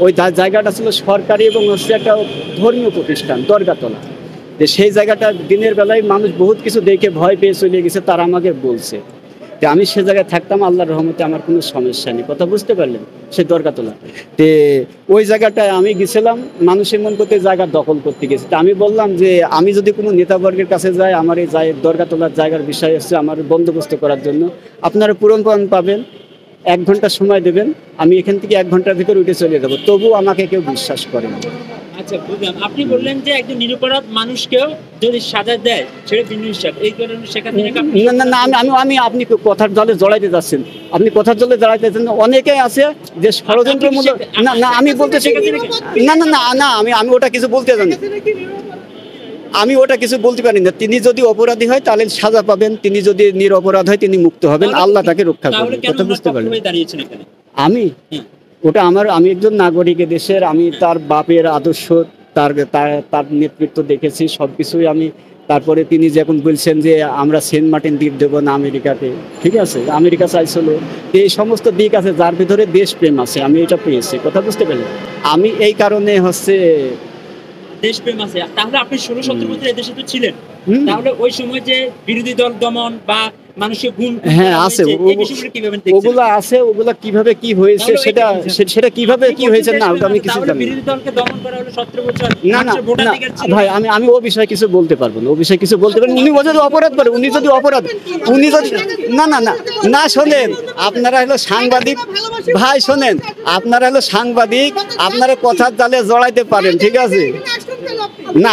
ওই জায়গাটা ছিল সরকারি এবং হচ্ছে একটা ধর্মীয় প্রতিষ্ঠান, দরগাতলা। যে সেই জায়গাটা দিনের বেলায় মানুষ বহুত কিছু দেখে ভয় পেয়ে চলে গেছে, তারা আমাকে বলছে যে আমি সে জায়গায় থাকতাম, আল্লাহর রহমতে আমার কোনো সমস্যা নেই। কথা বুঝতে পারলেন? সে দরগাতলা তে ওই জায়গাটায় আমি গেছিলাম মানুষের মন করতে জায়গা দখল করতে গেছি। তা আমি বললাম যে আমি যদি কোনো নেতাবর্গের কাছে যাই, আমার এই দরগাতলার জায়গার বিষয় হচ্ছে আমার বন্দোবস্ত করার জন্য আপনারা পূরণ পাবেন, 1 ঘন্টা সময় দেবেন, আমি এখান থেকে 1 ঘন্টার ভিতরে উঠে চলে যাবো। তবুও আমাকে কেউ বিশ্বাস করে না। আচ্ছা বুঝলাম, আপনি বললেন যে একজন নিরপরাধ মানুষকেও যদি সাজা দেয় সেটা ভিন্ন হিসাব, এই কারণে সেখানে না না না, আমি আপনি কথার জলে জড়াইতে যাচ্ছেন, আপনি কথার জলে জড়াইতেছেন। অনেকেই আছে যে ষড়যন্ত্রমূলক। না না, আমি বলতেছি না না না না, আমি ওটা কিছু বলতে জানি, আমি ওটা কিছু বলতে পারি না। তিনি যদি অপরাধী হয় তাহলে সাজা পাবেন, তিনি যদি নিরপরাধ হয় তিনি মুক্ত হবেন, আল্লাহ তাকে রক্ষা করবেন। কথা বুঝতে পারলেন? আমি ওটা আমি একজন নাগরিক দেশের, আমি তার বাপের আদর্শ, তার নেতৃত্ব দেখেছি সবকিছুই আমি। তারপরে তিনি যখন বলছেন যে আমরা সেন্ট মার্টিন দ্বীপ দেবো না আমেরিকাতে, ঠিক আছে, আমেরিকা চাইছিল, এই সমস্ত দিক আছে যার ভিতরে দেশপ্রেম আছে, আমি এটা পেয়েছি। কথা বুঝতে পারলেন? আমি এই কারণে হচ্ছে দেশপ্রেম আছে। তাহলে আপনি 16-17 বছর এদেশে তো ছিলেন, তাহলে ওই সময় যে বিরোধী দল দমন বা মানুষের গুণ, হ্যাঁ আছে, ওগুলা আছে, ওগুলা কিভাবে কি হয়েছে সেটা কিভাবে কি হয়েছে না ওটা আমি কিছু জানি। বিরোধী দলকে দমন করা হলো 17 বছর। না না ভাই, আমি ও বিষয়ে কিছু বলতে পারবো না, ও বিষয়ে কিছু বলতে পারেন। উনি যদি অপরাধ করে, উনি যদি না না না না, শোনেন, আপনারা হলো সাংবাদিক ভাই, শোনেন, আপনারা হলো সাংবাদিক, আপনারা কথার জালে জড়াইতে পারেন, ঠিক আছে? না,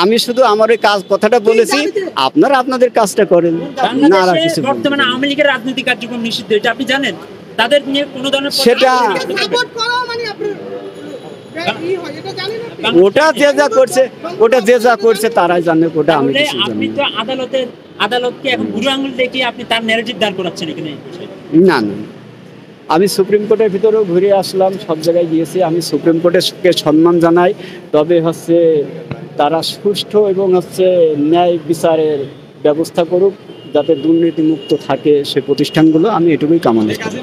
আমি শুধু আমার ওই কথাটা বলেছি, আপনারা আপনাদের কাজটা করেন। না, আর কিছু বর্তমানে আওয়ামী লীগের রাজনৈতিক কার্যক্রম নিষিদ্ধ, এটা আপনি জানেন? তাদের নিয়ে কোনো ধরনের সেটা ওটা যে যা করছে তারাই জানে, ওটা আমি কিছু জানি। আপনি তো আদালতকে এখন বুড়ো আঙুল দেখিয়ে আপনি তার ন্যারেটিভ দাঁড় করাচ্ছেন এখানে। না না, আমি সুপ্রিম কোর্টের ভিতরেও ঘুরে আসলাম, সব জায়গায় গিয়েছি, আমি সুপ্রিম কোর্টকে সম্মান জানাই। তবে হচ্ছে তারা সুষ্ঠু এবং হচ্ছে ন্যায় বিচারের ব্যবস্থা করুক, যাতে দুর্নীতিমুক্ত থাকে সে প্রতিষ্ঠানগুলো, আমি এটুকুই কামনা করি।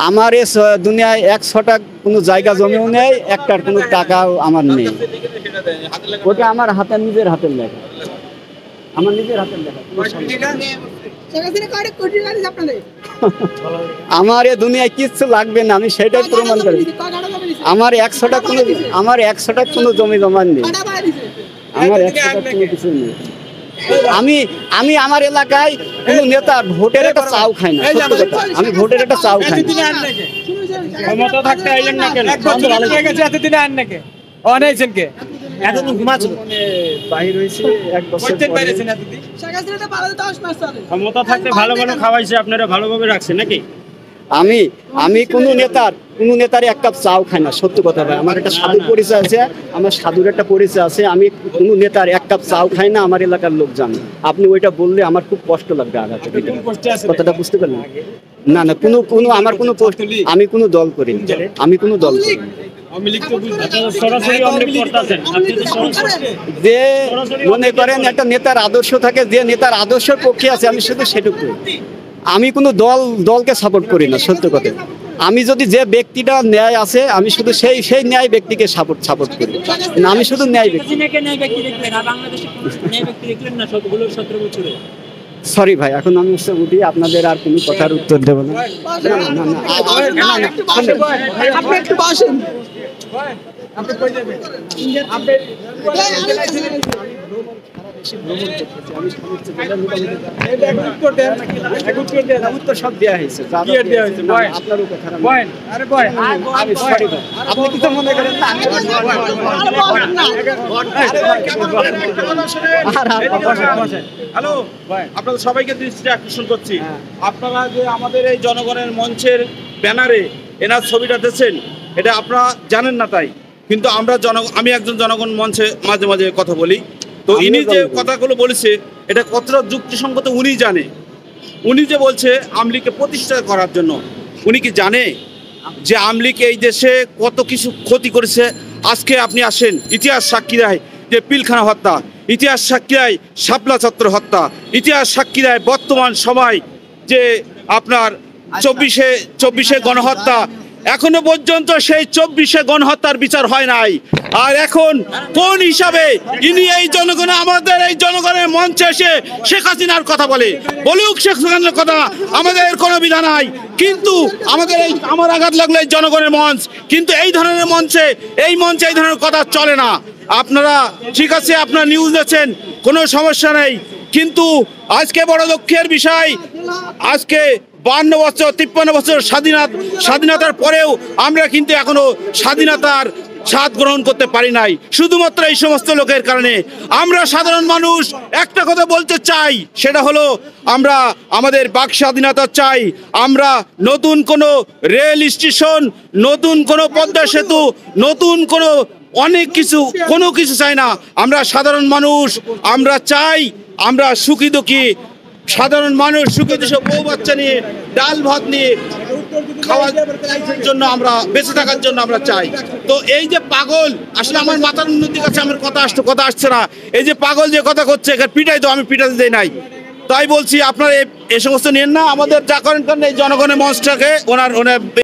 আমার এ দুনিয়ায় 100টা কোনো জায়গা জমিও নেই, একটার কোনো টাকাও আমার নেই। ওটা আমার নিজের হাতের লেখা, আমার নিজের হাতের লেখা। আমার এ দুনিয়ায় কিচ্ছু লাগবে না, আমি সেটাই প্রমাণ করি। আমার 100টা কোনো জমি জমা নেই, আমার 100টা কোনো কিছু নেই। আমি আমার এলাকায় কোনো নেতা ভোটের একটা চাও খাই না, সত্য কথা, আমি ভোটের একটা চাও খাই না। ক্ষমতা থাকতে আইলেন না কেন? এতদিনে আন নাকি অনেকজন কে এতদিন ঘুমাচ্ছিল বাহির হয়েছে 1 বছর পরে। ক্ষমতা থাকতে ভালো ভালো খাওয়াইছে, আপনারা ভালোভাবে রাখছেন নাকি? আমি কোনো নেতার 1 কাপ চাও খাই না, সত্য কথা ভাই। আমার একটা সাধুর পরিচয় আছে, আমার সাধুর একটা পরিচয় আছে। আমি কোনো নেতার 1 কাপ চাও খাই না, আমার এলাকার লোক জানে। আপনি ওইটা বললে আমার খুব কষ্ট লাগবে আঘাতে, কথাটা বুঝতে পারলেন? না না, আমার কোনো আমি কোনো দল করি না, আমি কোনো দল করি না। যে মনে করেন একটা নেতার আদর্শ থাকে, যে নেতার আদর্শের পক্ষে আছে, আমি শুধু সেটুকু। আমি কোনো দলকে সাপোর্ট করি না, সত্য কথা। আমি যদি যে ব্যক্তিটা ন্যায় আছে, আমি শুধু সেই ন্যায় ব্যক্তিকে সাপোর্ট করি না, আমি শুধু ন্যায় ব্যক্তি। সরি ভাই, এখন আমি উঠি, আপনাদের আর কোনো কথার উত্তর দেবো না। সব দেওয়া হয়েছে, আপনার আপনি কিছু মনে করেন না? হ্যালো, আপনাদের সবাইকে দৃষ্টি আকর্ষণ করছি, আপনারা যে আমাদের এই জনগণের মঞ্চের ব্যানারে এনার ছবিটা দিয়েছেন, এটা আপনারা জানেন না তাই, কিন্তু আমি একজন জনগণ মঞ্চে মাঝে মাঝে কথা বলি, তো ইনি যে কথাগুলো বলেছে এটা কতটা যুক্তিসঙ্গত উনি জানে। উনি যে বলছে আওয়ামী লীগকে প্রতিষ্ঠা করার জন্য, উনি কি জানে যে আওয়ামী লীগ এই দেশে কত কিছু ক্ষতি করেছে? আজকে আপনি আসেন, ইতিহাস সাক্ষী দেয় যে পিলখানা হত্যা, ইতিহাস সাক্ষী দেয় শাপলা চত্বর হত্যা, ইতিহাস সাক্ষী দেয় বর্তমান সময় যে আপনার 24-এ গণহত্যা, এখনো পর্যন্ত সেই 24শে গণহত্যার বিচার হয় নাই। আর এখন কোন হিসাবে ইনি এই জনগণ আমাদের এই জনগণের মঞ্চে এসে শেখ হাসিনার কথা বলুক শেখ হাসিনার কথা, আমাদের কোনো বিধা নাই। কিন্তু আমাদের এই আমার আঘাত লাগলো এই জনগণের মঞ্চ, কিন্তু এই ধরনের মঞ্চে এই ধরনের কথা চলে না। আপনারা ঠিক আছে, আপনারা নিউজ দেখছেন, কোনো সমস্যা নেই, কিন্তু আজকে বড় দুঃখের বিষয়, আজকে 52 বছর 53 বছর স্বাধীনতার পরেও আমরা কিন্তু এখনো স্বাধীনতার স্বাদ গ্রহণ করতে পারি নাই, শুধুমাত্র এই সমস্ত লোকের কারণে। আমরা সাধারণ মানুষ একটা কথা বলতে চাই, সেটা হলো আমরা আমাদের বাক স্বাধীনতা চাই। আমরা নতুন কোনো রেল স্টেশন, নতুন কোনো পদ্মা সেতু, নতুন কোনো অনেক কিছু, কোনো কিছু চাই না। আমরা সাধারণ মানুষ, আমরা চাই আমরা সুখী দুঃখী সাধারণ মানুষ সুখে দেশে বউ বাচ্চা নিয়ে ডাল ভাত নিয়ে খাওয়ার জন্য, আমরা বেঁচে থাকার জন্য আমরা চাই। তো এই যে পাগল, আসলে আমার মাথার উন্নতির কাছে আমার কথা আসছে না। এই যে পাগল যে কথা করছে, পিটাই তো আমি পিটাতে দেই নাই, তাই বলছি আপনারা এই সমস্ত নিয়েন না। আমাদের যা করেন এই জনগণের মঞ্চটাকে ওনার